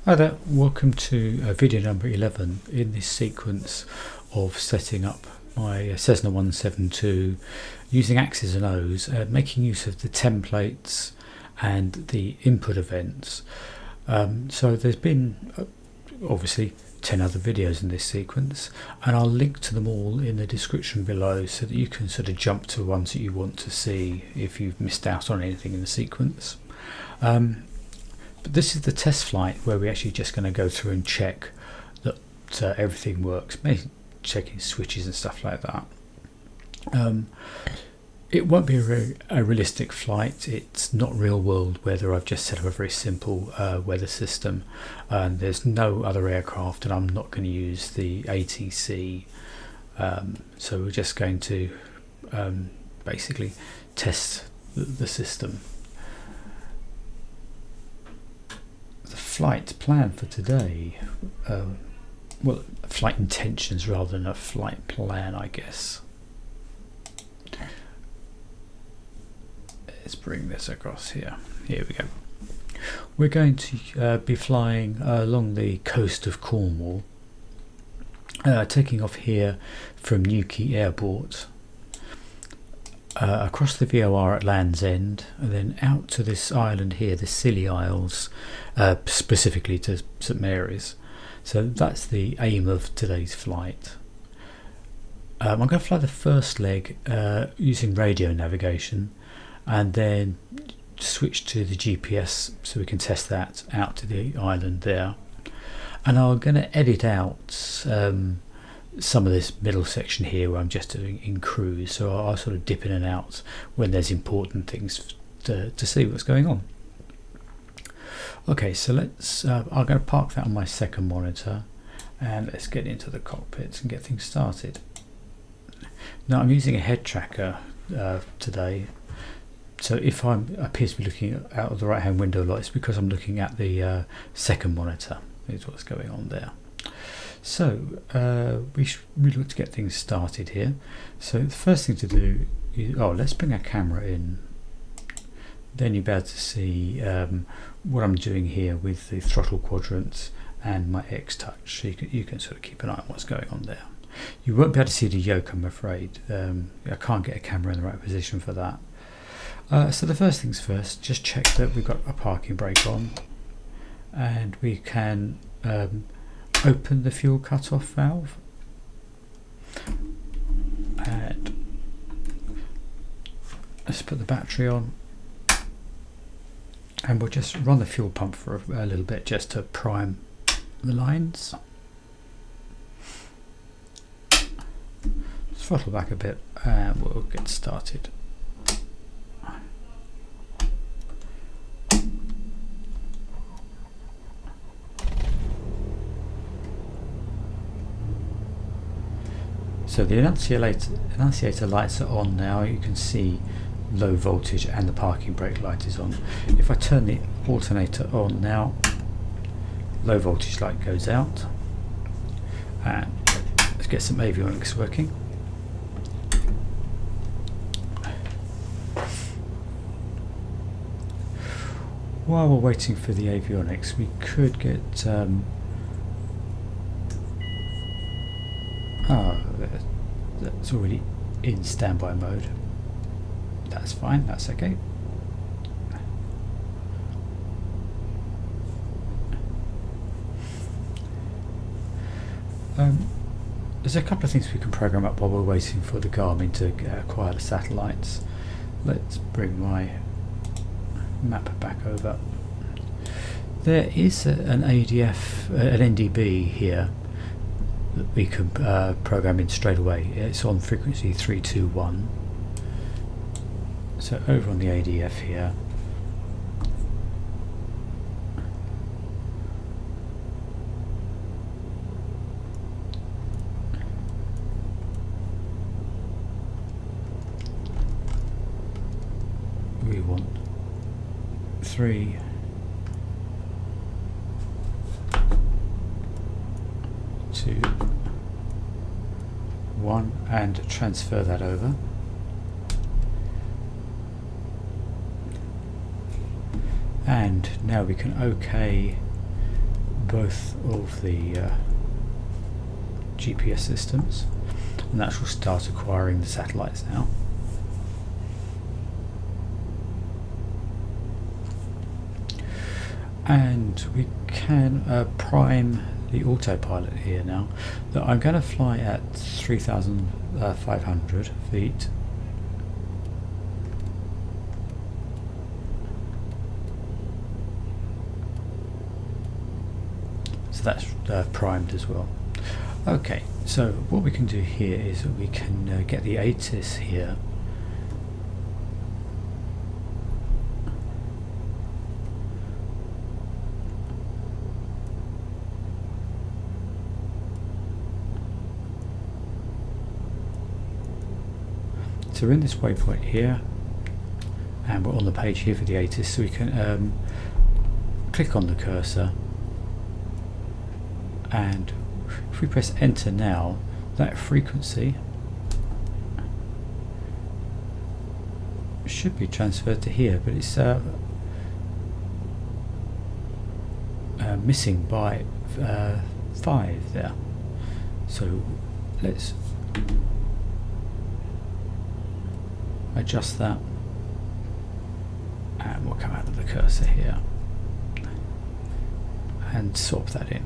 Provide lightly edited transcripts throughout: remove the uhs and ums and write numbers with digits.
Hi there, welcome to video number 11 in this sequence of setting up my Cessna 172 using Axis and Ohs, making use of the templates and the input events. So there's been obviously 10 other videos in this sequence, and I'll link to them all in the description below so that you can sort of jump to ones that you want to see if you've missed out on anything in the sequence. But this is the test flight where we're actually just going to go through and check that everything works, maybe checking switches and stuff like that. It won't be a realistic flight. It's not real world weather. I've just set up a very simple weather system, and there's no other aircraft, and I'm not going to use the ATC. So we're just going to basically test the system. The flight plan for today, well, flight intentions rather than a flight plan, I guess. Let's bring this across here. Here we go. We're going to be flying along the coast of Cornwall, taking off here from Newquay Airport, across the VOR at Land's End, and then out to this island here, the Scilly Isles, specifically to St Mary's. So that's the aim of today's flight. I'm going to fly the first leg using radio navigation, and then switch to the GPS so we can test that out to the island there. And I'm going to edit out some of this middle section here where I'm just doing in cruise, so I'll sort of dip in and out when there's important things to see what's going on. Okay, so let's I'm going to park that on my second monitor, and let's get into the cockpit and get things started. Now I'm using a head tracker today, so if I appear to be looking out of the right hand window a lot, it's because I'm looking at the second monitor, is what's going on there. So we should really look to get things started here. So the first thing to do is, let's bring our camera in. Then you'll be able to see what I'm doing here with the throttle quadrant and my X-Touch. So you can sort of keep an eye on what's going on there. You won't be able to see the yoke, I'm afraid. I can't get a camera in the right position for that. So the first things first, just check that we've got a parking brake on, and we can open the fuel cut-off valve, and let's put the battery on, and we'll just run the fuel pump for a little bit just to prime the lines. Throttle back a bit and we'll get started. So the annunciator lights are on now. You can see low voltage and the parking brake light is on. If I turn the alternator on now, low voltage light goes out, and let's get some avionics working. While we're waiting for the avionics, we could get that's already in standby mode. That's fine, that's okay. There's a couple of things we can program up while we're waiting for the Garmin to acquire the satellites. Let's bring my map back over. There is an ADF, an NDB here that we can program in straight away. It's on frequency 321. So over on the ADF here, we want 3, 2, 1, and transfer that over. And now we can OK both of the GPS systems, and that will start acquiring the satellites now. And we can prime the autopilot here now. That I'm going to fly at 3,500 feet. So that's primed as well. Okay, so what we can do here is that we can get the ATIS here. So we're in this waypoint here, and we're on the page here for the ATIS, so we can click on the cursor, and if we press enter now, that frequency should be transferred to here, but it's missing by 5 there. So let's adjust that, and we'll come out of the cursor here and swap that in.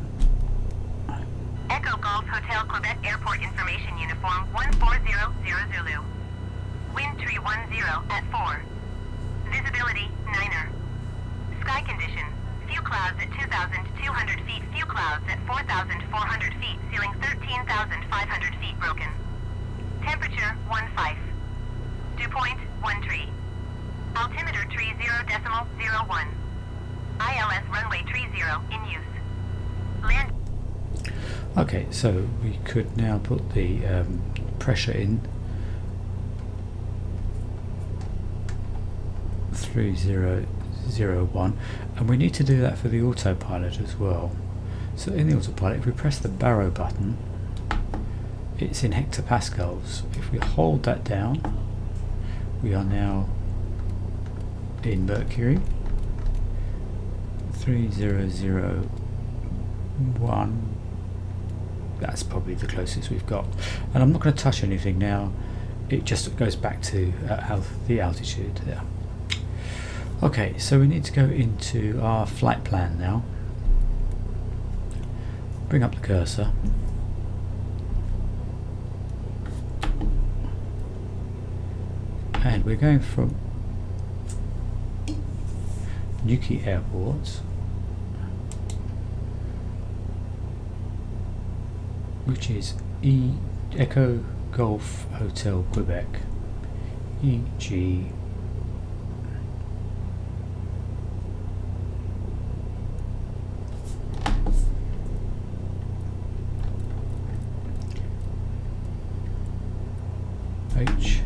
Echo Golf Hotel Quebec Airport Information Uniform 1400 Zulu. Wind 310 at 4. Visibility 9er. Sky condition. Few clouds at 2,200 feet. Few clouds at 4,400 feet. Ceiling 13,500 feet broken. Temperature 15. Dew point 13. Altimeter 30.01. ILS runway 30 in use. Land. Okay, so we could now put the pressure in 3001, and we need to do that for the autopilot as well. So in the autopilot, if we press the barrow button, it's in hectopascals. If we hold that down, we are now in Mercury. 3001, that's probably the closest we've got, and I'm not going to touch anything now. It just goes back to the altitude there. Okay, so we need to go into our flight plan now. Bring up the cursor, and we're going from Newquay Airport, which is Echo Golf Hotel Quebec, EG H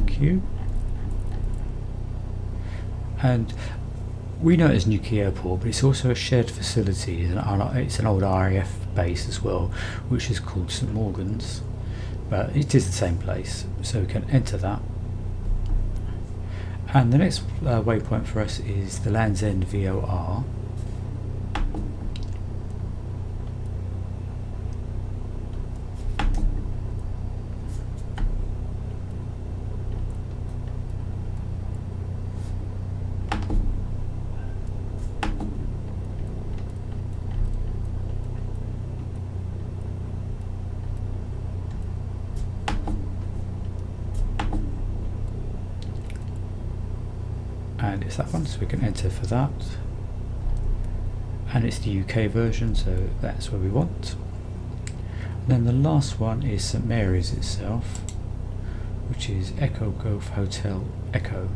Q, and we know it as Newquay Airport, but it's also a shared facility. It's an old RAF base as well, which is called St Morgan's, but it is the same place, so we can enter that. And the next waypoint for us is the Land's End VOR. And it's that one, so we can enter for that, and it's the UK version, so that's where we want. And then the last one is St Mary's itself, which is Echo Golf Hotel Echo.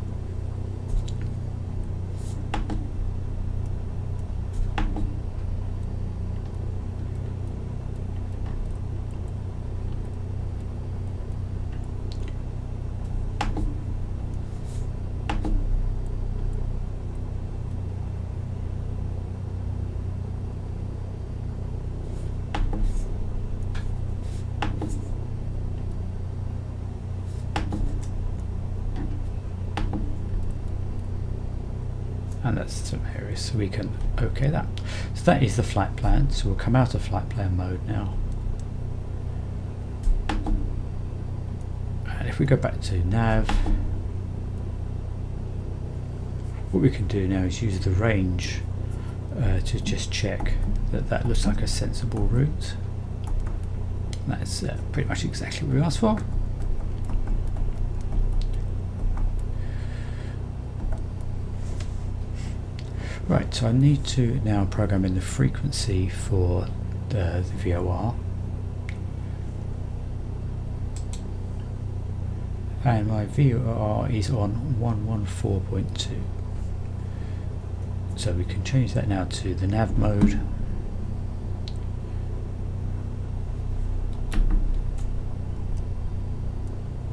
and that's some areas, so we can OK that. So that is the flight plan. So we'll come out of flight plan mode now, and if we go back to nav, what we can do now is use the range to just check that that looks like a sensible route. That's pretty much exactly what we asked for. Right, so I need to now program in the frequency for the VOR, and my VOR is on 114.2. So we can change that now to the nav mode.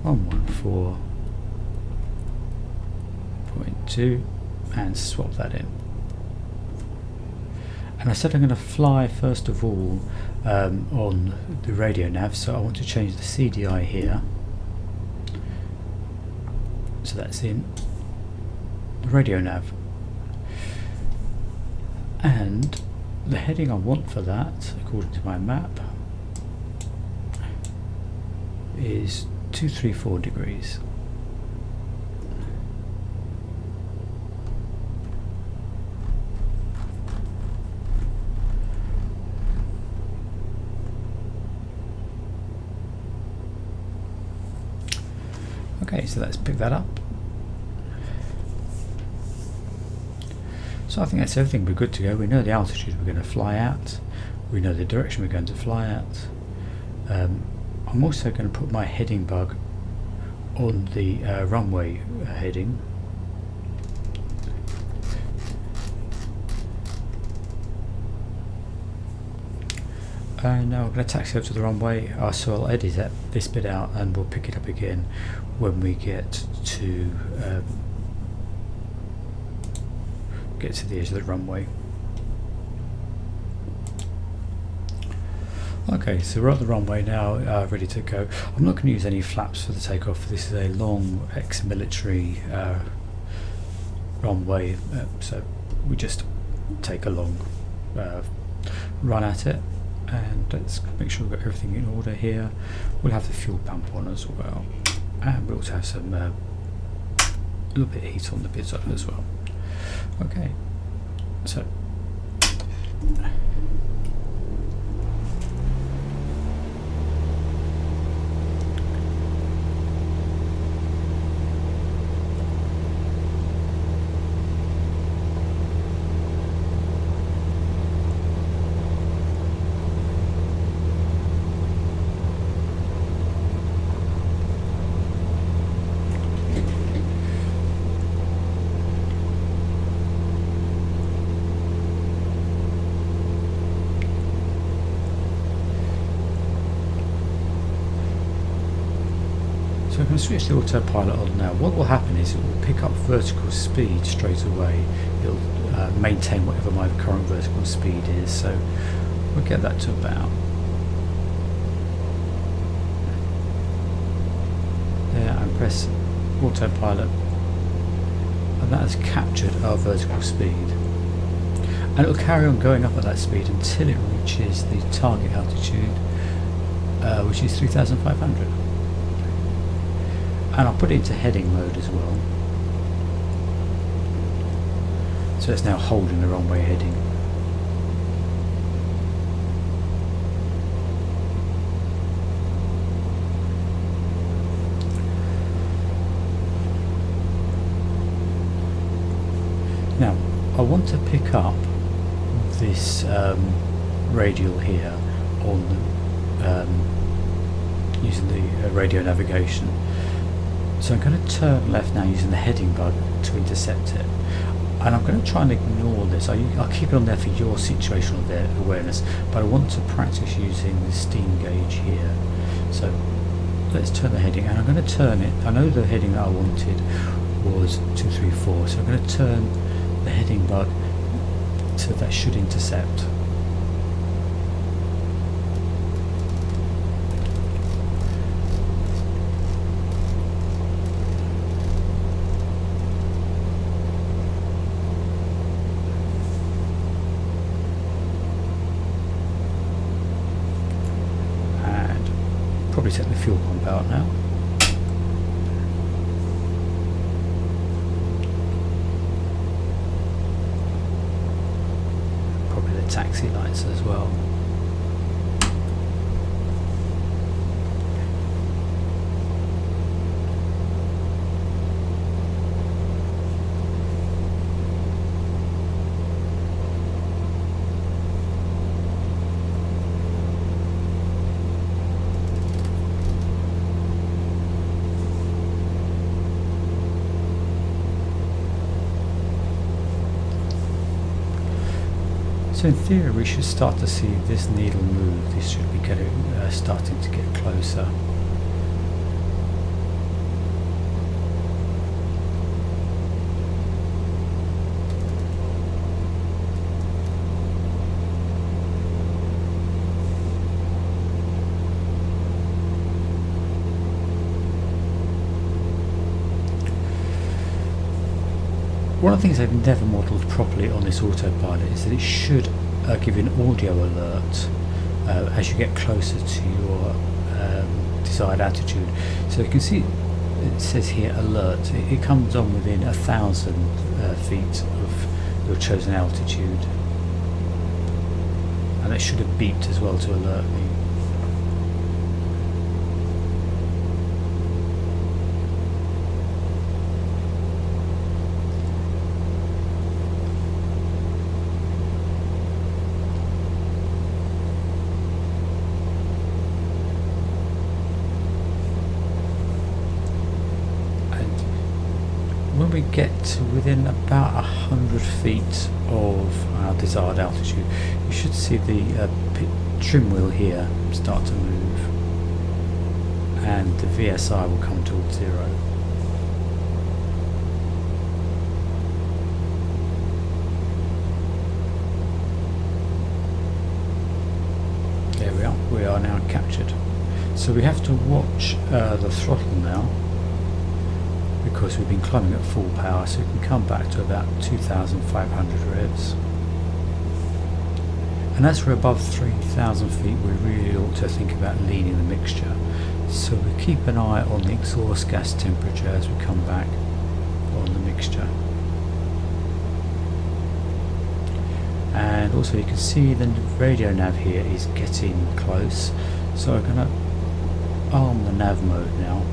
On 114.2 and swap that in. And I said I'm going to fly first of all on the radio nav, so I want to change the CDI here. So that's in the radio nav. And the heading I want for that, according to my map, is 234 degrees. Okay, so let's pick that up. So I think that's everything. We're good to go. We know the altitude we're going to fly at. We know the direction we're going to fly at. I'm also going to put my heading bug on the runway heading. And now we're going to taxi over to the runway, so I'll edit this bit out and we'll pick it up again when we get to the edge of the runway. Okay, so we're at the runway now, ready to go. I'm not going to use any flaps for the takeoff. This is a long ex-military runway, so we just take a long run at it. And let's make sure we've got everything in order here. We'll have the fuel pump on as well, and we'll also have some a little bit of heat on the bits as well. Okay, so I'm going to switch the autopilot on now. What will happen is it will pick up vertical speed straight away. It'll maintain whatever my current vertical speed is, so we'll get that to about there, and press autopilot, and that has captured our vertical speed, and it will carry on going up at that speed until it reaches the target altitude, which is 3,500. And I'll put it into heading mode as well. So it's now holding the runway heading. Now, I want to pick up this radial here on using the radio navigation. So I'm going to turn left now using the heading bug to intercept it, and I'm going to try and ignore this. I'll keep it on there for your situational awareness, but I want to practice using the steam gauge here. So let's turn the heading, and I'm going to turn it. I know the heading that I wanted was 234, so I'm going to turn the heading bug so that should intercept. about now. Probably the taxi lights as well. So in theory we should start to see this needle move. This should be starting to get closer. One of the things I've never modelled properly on this autopilot is that it should give you an audio alert as you get closer to your desired altitude. So you can see it says here alert. It comes on within 1,000 feet of your chosen altitude, and it should have beeped as well to alert me. When we get to within about 100 feet of our desired altitude, you should see the trim wheel here start to move, and the VSI will come towards 0. There we are. We are now captured. So we have to watch the throttle now, because we've been climbing at full power, so we can come back to about 2,500 revs. And as we're above 3,000 feet, we really ought to think about leaning the mixture. So we keep an eye on the exhaust gas temperature as we come back on the mixture. And also you can see the radio nav here is getting close, so I'm going to arm the nav mode now.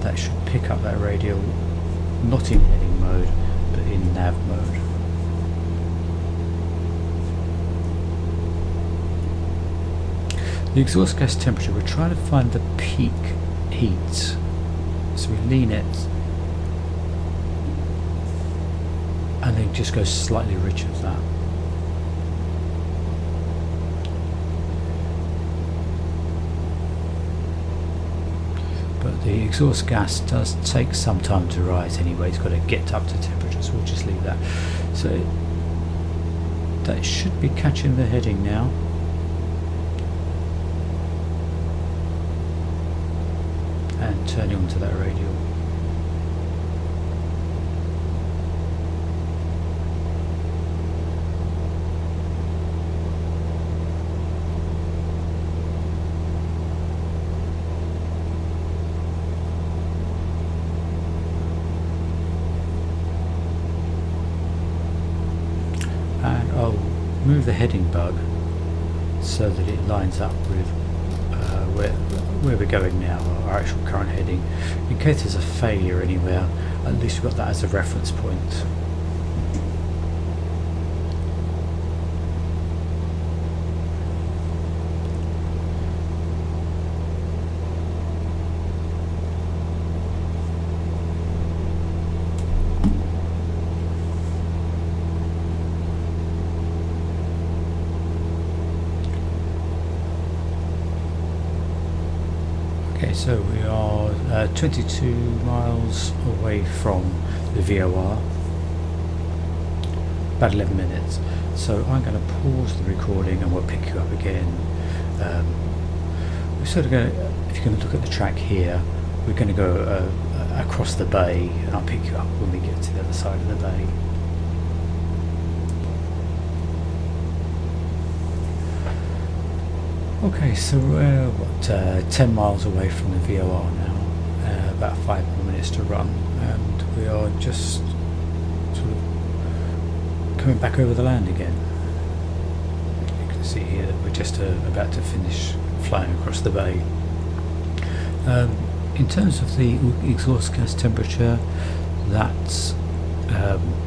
That should pick up that radio, not in heading mode, but in nav mode. The exhaust gas temperature, we're trying to find the peak heat. So we lean it, and then just go slightly rich of that. But the exhaust gas does take some time to rise anyway. It's got to get up to temperature, so we'll just leave that. So that should be catching the heading now. And turning onto that radial. Move the heading bug so that it lines up with where we're going now, our actual current heading. In case there's a failure anywhere, at least we've got that as a reference point. Okay, so we are 22 miles away from the VOR, about 11 minutes. So I'm going to pause the recording and we'll pick you up again. We're sort of going to, if you're going to look at the track here, we're going to go across the bay, and I'll pick you up when we get to the other side of the bay. Okay, so we're 10 miles away from the VOR now, about 5 more minutes to run, and we are just sort of coming back over the land again. You can see here that we're just about to finish flying across the bay. In terms of the exhaust gas temperature, that's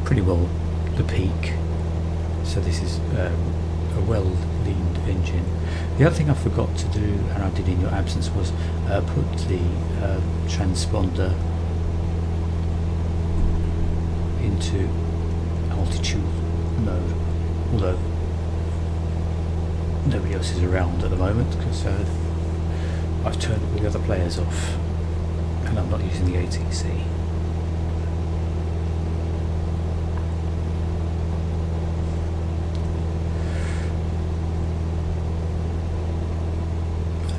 pretty well the peak, so this is a well-leaned engine. The other thing I forgot to do, and I did in your absence, was put the transponder into altitude mode, although nobody else is around at the moment because I've turned all the other players off and I'm not using the ATC.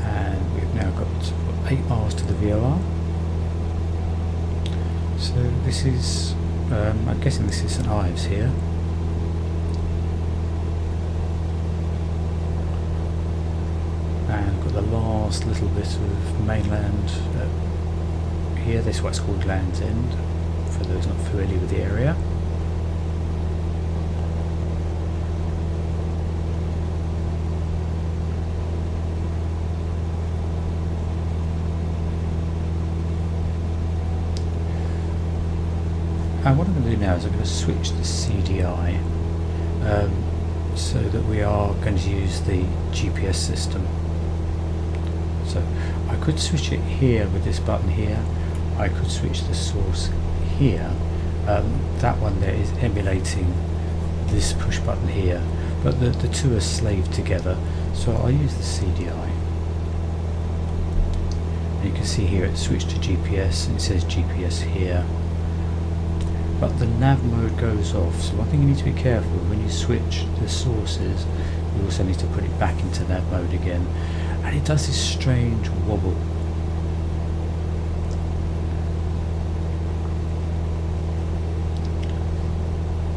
And we've now got 8 miles to the VOR. So this is, I'm guessing this is St Ives here. And got the last little bit of mainland here. This is what's called Land's End, for those not familiar with the area. And what I'm going to do now is I'm going to switch the CDI so that we are going to use the GPS system. So I could switch it here with this button here. I could switch the source here. That one there is emulating this push button here, but the two are slaved together. So I'll use the CDI. And you can see here it's switched to GPS and it says GPS here. But the nav mode goes off, so one thing you need to be careful when you switch the sources, you also need to put it back into nav mode again, and it does this strange wobble.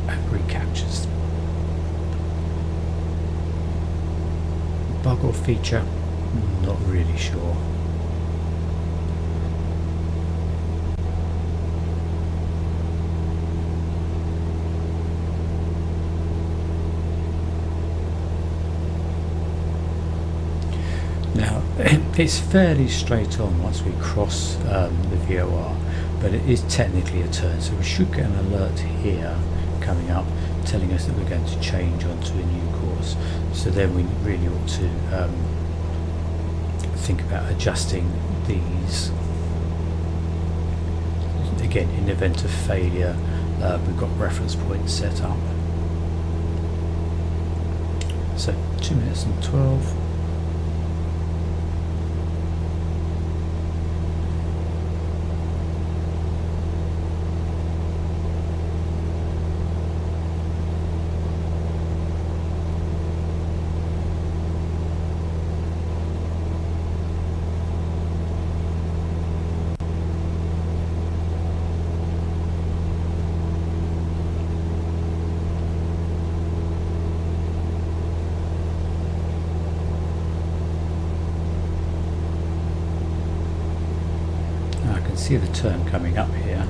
And recaptures. Bug or feature? Not really sure. Now, it's fairly straight on once we cross the VOR, but it is technically a turn, so we should get an alert here coming up telling us that we're going to change onto a new course. So then we really ought to think about adjusting these. Again, in the event of failure, we've got reference points set up. So 2 minutes and 12. See the turn coming up here.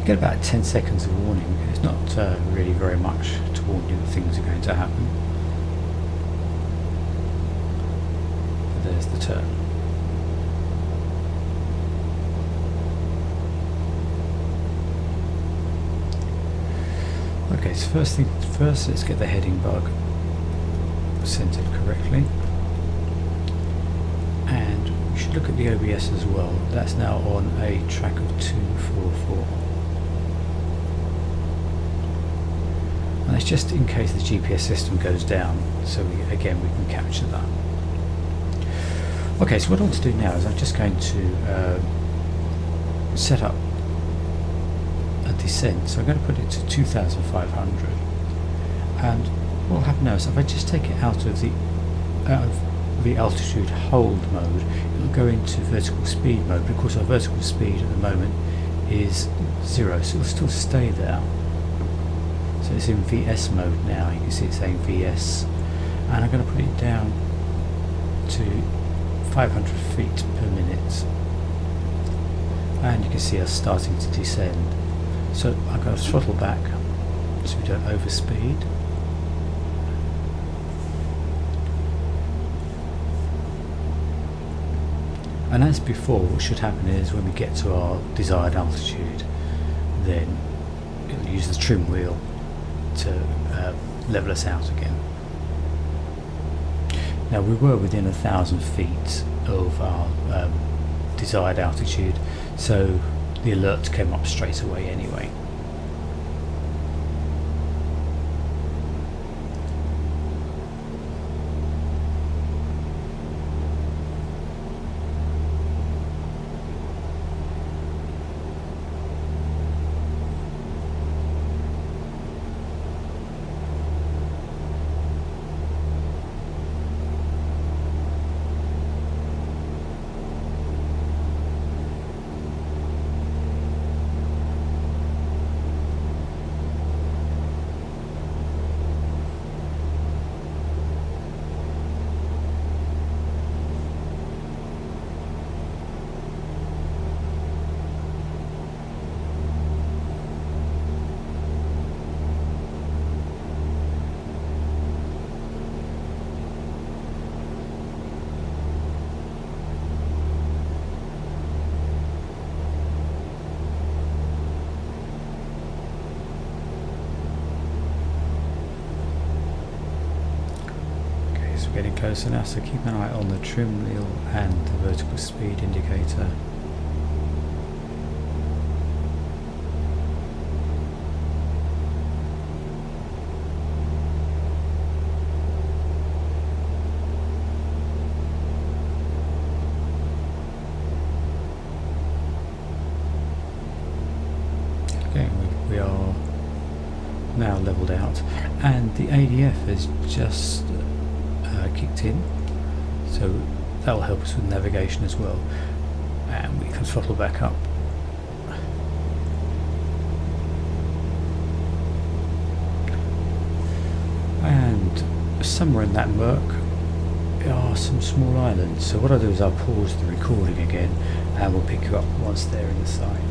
get about 10 seconds of warning. It's not really very much to warn you that things are going to happen. But there's the turn. Okay, so first, let's get the heading bug centered correctly. And we should look at the OBS as well. That's now on a track of 244. And that's just in case the GPS system goes down, so again we can capture that. Okay, so what I want to do now is I'm just going to set up a descent. So I'm going to put it to 2,500. And what will happen now is if I just take it out of the altitude hold mode, it will go into vertical speed mode. But of course our vertical speed at the moment is 0, so it will still stay there. So it's in VS mode now. You can see it's saying VS, and I'm going to put it down to 500 feet per minute, and you can see us starting to descend. So I'm going to throttle back so we don't overspeed. And as before, what should happen is when we get to our desired altitude, then it'll use the trim wheel to level us out again. Now we were within 1,000 feet of our desired altitude, so the alert came up straight away anyway. Getting closer now, so keep an eye on the trim wheel and the vertical speed indicator. Okay, we are now leveled out, and the ADF has just kicked in, so that will help us with navigation as well, and we can throttle back up. And somewhere in that murk are some small islands, so what I'll do is I'll pause the recording again and we'll pick you up once they're in the sight.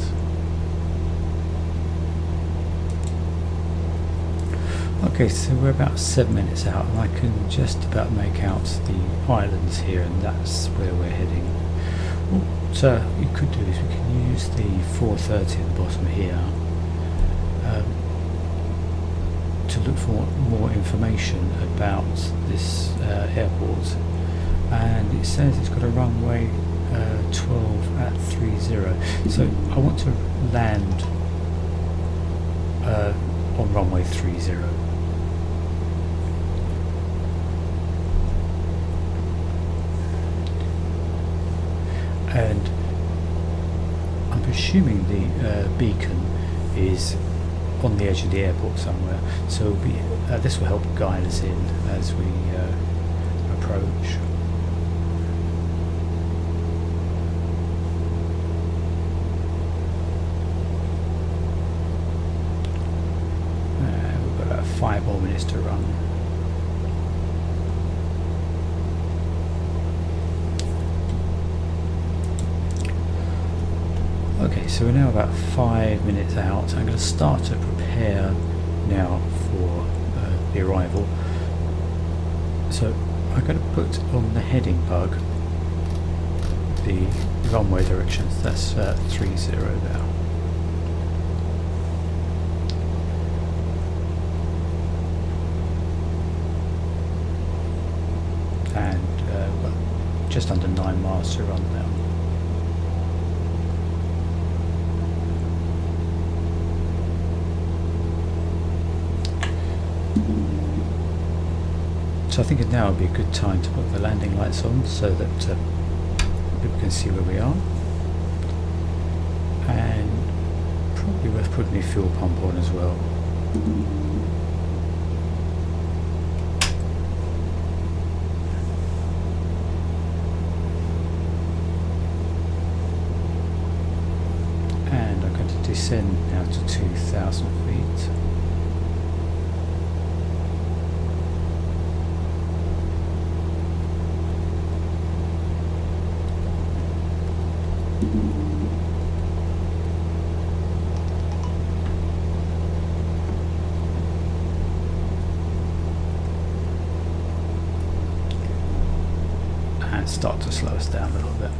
Okay, so we're about 7 minutes out, and I can just about make out the islands here, and that's where we're heading. What we could do is we can use the 430 at the bottom here to look for more information about this airport, and it says it's got a runway 12 at 30, so I want to land on runway 30. And I'm presuming the beacon is on the edge of the airport somewhere, so this will help guide us in as we approach. We've got about 5 more minutes to run. Okay, So we're now about 5 minutes out. I'm going to start to prepare now for the arrival. So I'm going to put on the heading bug the runway directions. That's 30 there. And we've got just under 9 miles to run now. So I think now would be a good time to put the landing lights on so that people can see where we are, and probably worth putting the fuel pump on as well. And I'm going to descend now to 2,000 feet. And start to slow us down a little bit.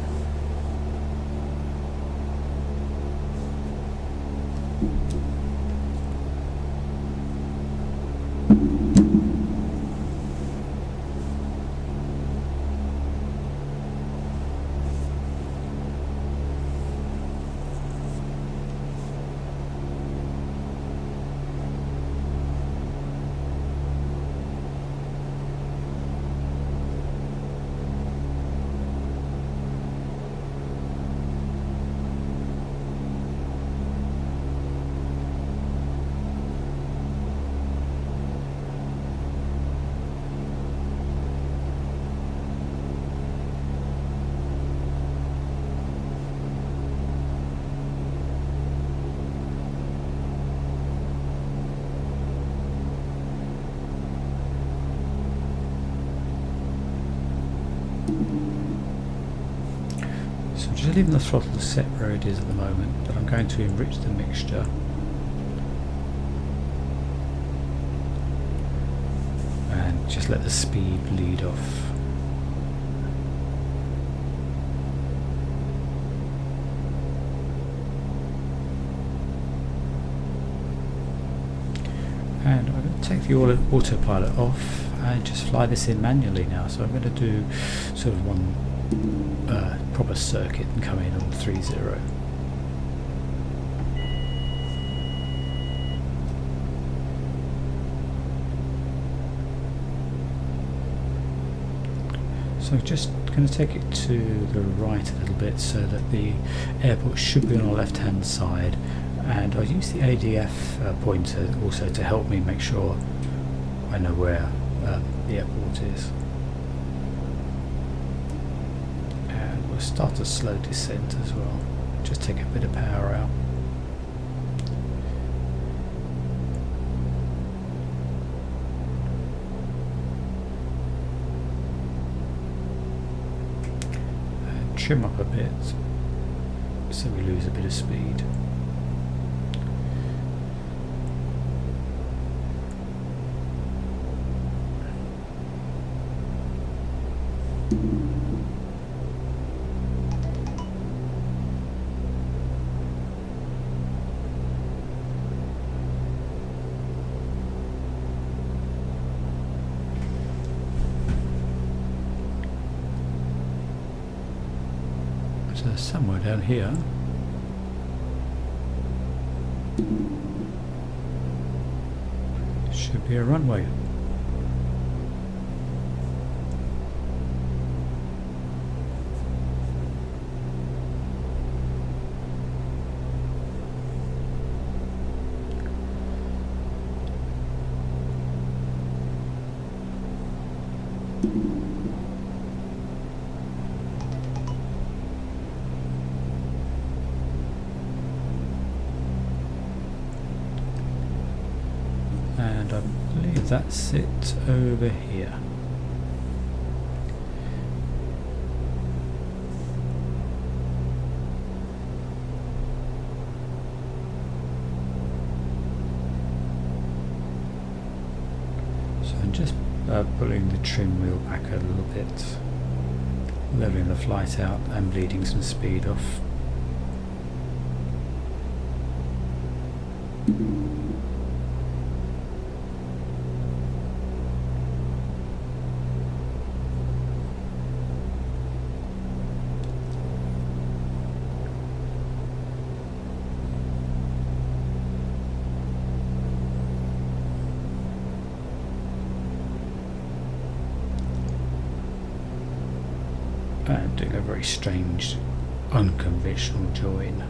So I'm just leaving the throttle set where it is at the moment, but I'm going to enrich the mixture. And just let the speed lead off. And I'm going to take the autopilot off and just fly this in manually now. So I'm going to do sort of one proper circuit and come in on 30. So I'm just going to take it to the right a little bit so that the airport should be on the left hand side, and I'll use the ADF pointer also to help me make sure I know where the airport is. And we'll start a slow descent as well, just take a bit of power out. And trim up a bit so we lose a bit of speed. So somewhere down here should be a runway. And I believe that's it over here. pulling the trim wheel back a little bit, leveling the flight out and bleeding some speed off. And doing a very strange, unconventional join.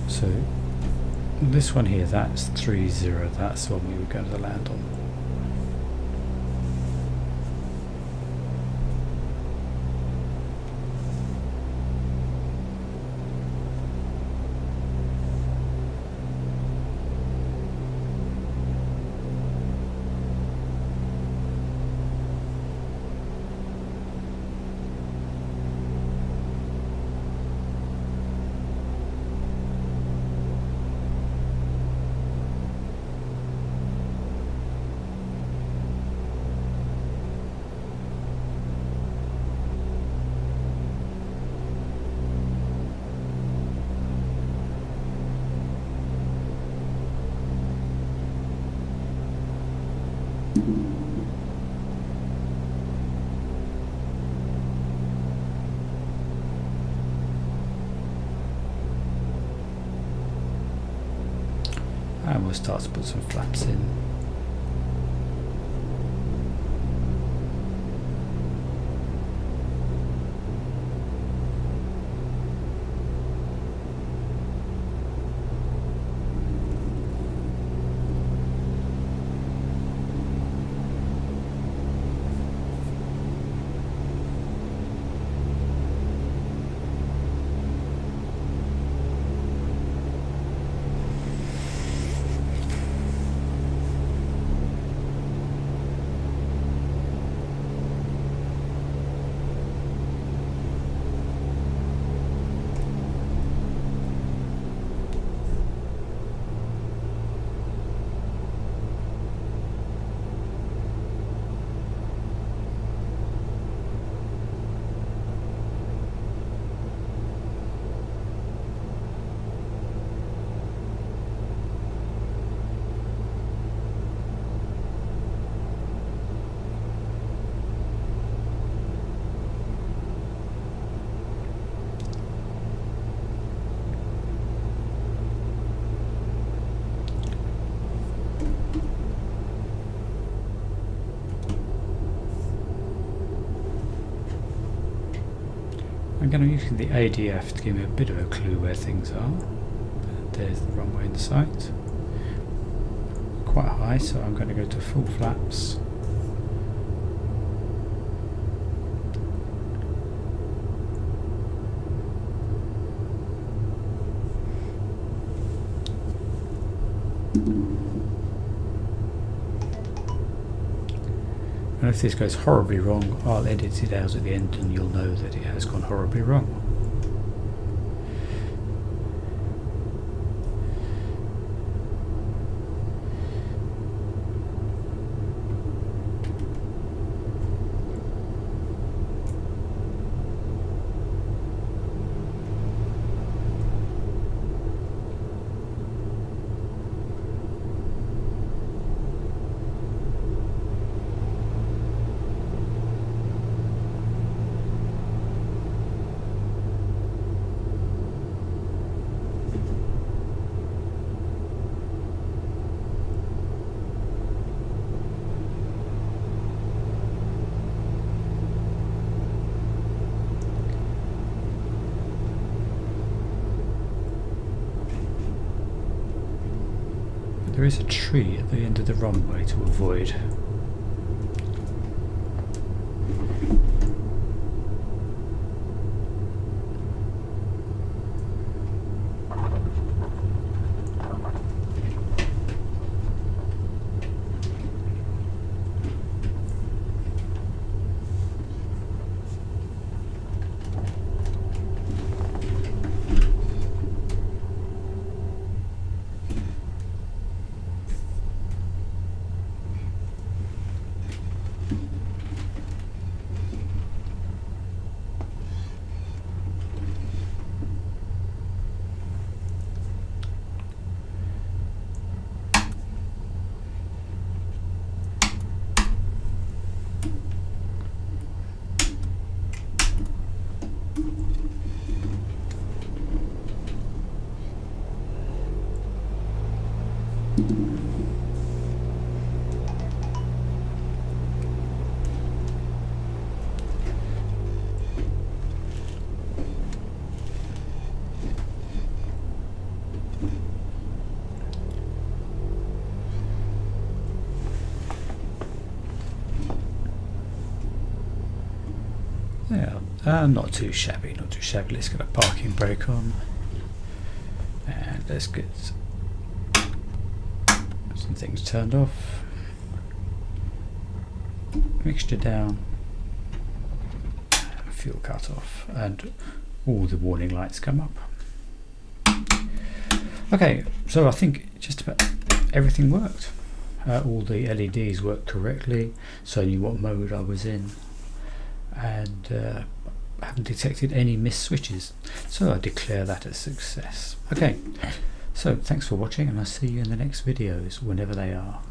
So this one here, that's 30, that's the one we were going to land on. And we'll start to put some flaps in. I'm going to use the ADF to give me a bit of a clue where things are. There's the runway in sight. Quite high, so I'm going to go to full flaps. And if this goes horribly wrong, I'll edit it out at the end and you'll know that it has gone horribly wrong. there is a tree at the end of the runway to avoid. Yeah, not too shabby, not too shabby. Let's get a parking brake on, and let's get some things turned off, mixture down, fuel cut off, and all the warning lights come up. Okay, so I think just about everything worked. All the LEDs worked correctly, so I knew what mode I was in, and I haven't detected any missed switches, so I declare that a success. Okay, so thanks for watching, and I'll see you in the next videos whenever they are.